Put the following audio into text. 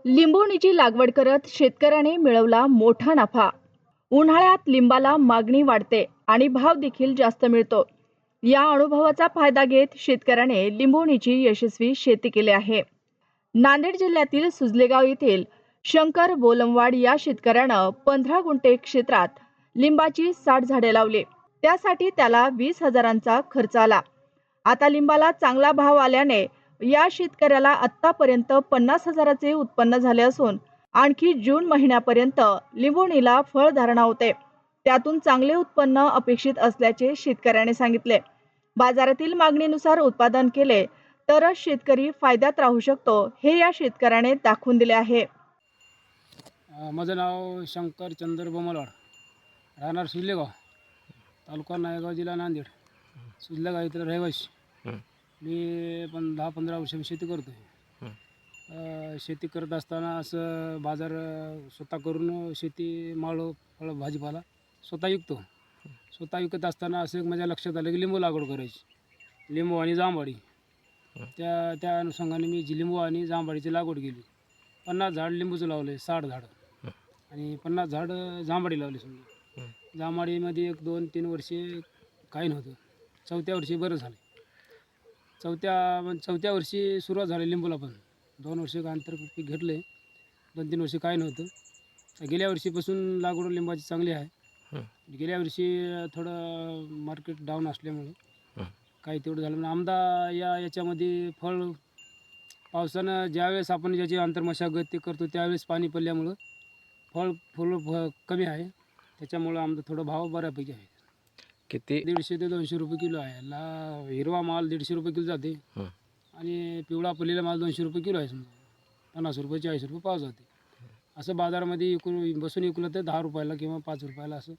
लिंबोणीची लागवड करत शेतकऱ्याने मिळवला मोठा नफा। उन्हाळ्यात लिंबाला मागणी वाढते आणि भाव देखील जास्त मिळतो। या अनुभवाचा फायदा घेत शेतकऱ्याने लिंबोणीची यशस्वी शेती केली आहे। नांदेड जिल्ह्यातील सुजलेगाव येथील शंकर बोलमवाड या शेतकऱ्यानं 15 गुंठे क्षेत्रात लिंबाची 60 झाडे लावली। त्यासाठी त्याला 20,000चा खर्च आला। आता लिंबाला चांगला भाव आल्याने या शेतकऱ्याला आतापर्यंत 50,000चे उत्पन्न झाले असून आणखी जून महिन्यापर्यंत लिंबोणीला फळधारणा होते। त्यातून चांगले उत्पन्न अपेक्षित असल्याचे शेतकऱ्याने सांगितले। बाजारातील मागणीनुसार उत्पादन केले तरच शेतकरी फायद्यात राहू शकतो, हे या शेतकऱ्याने दाखवून दिले आहे। माझं नाव शंकर चंद्र बोमलवाड, राहणार सुजलेगाव, तालुका नायगाव, जिल्हा नांदेड। सुजलेगाव इथं रहिवासी। मी पण 10-15 वर्ष शेती करतो आहे। शेती करत असताना असं बाजार स्वतः करून शेती माळ फळ भाजीपाला स्वतः विकतो। स्वतः विकत असताना असं माझ्या लक्षात आलं की लिंबू लागवड करायची, लिंबू आणि जांभळी। त्या अनुषंगाने मी लिंबू आणि जांभळीची लागवड केली। 50 झाड लिंबूचं लावले, 60 झाडं आणि 50 झाडं जांभळी लावली। समजा जांभळीमध्ये 1-2-3 वर्षे काही नव्हतं, चौथ्या वर्षी बरं झालं। चौथ्या वर्षी सुरुवात झाली लिंबूला, पण 2 वर्ष अंतर पीक घेतले, 2-3 वर्षी काही नव्हतं। गेल्या वर्षीपासून लागवड लिंबाची चांगली आहे। गेल्या वर्षी थोडं मार्केट डाऊन असल्यामुळं काही तेवढं झालं। आमदा याच्यामध्ये फळ पावसानं ज्यावेळेस आपण ज्याची आंतरमशागत ते करतो त्यावेळेस पाणी पडल्यामुळं फळ कमी आहे। त्याच्यामुळं आमदा थोडा भाव बऱ्यापैकी आहे। किती? 150 ते 200 रुपये किलो आहे। हिरवा माल 150 रुपये किलो जाते आणि पिवळा पडलेला माल 200 रुपये किलो आहे। समजा 50 रुपये 40 रुपये पाव जाते। असं बाजारामध्ये बसून विकलं तर 10 रुपयाला किंवा 5 रुपयाला असं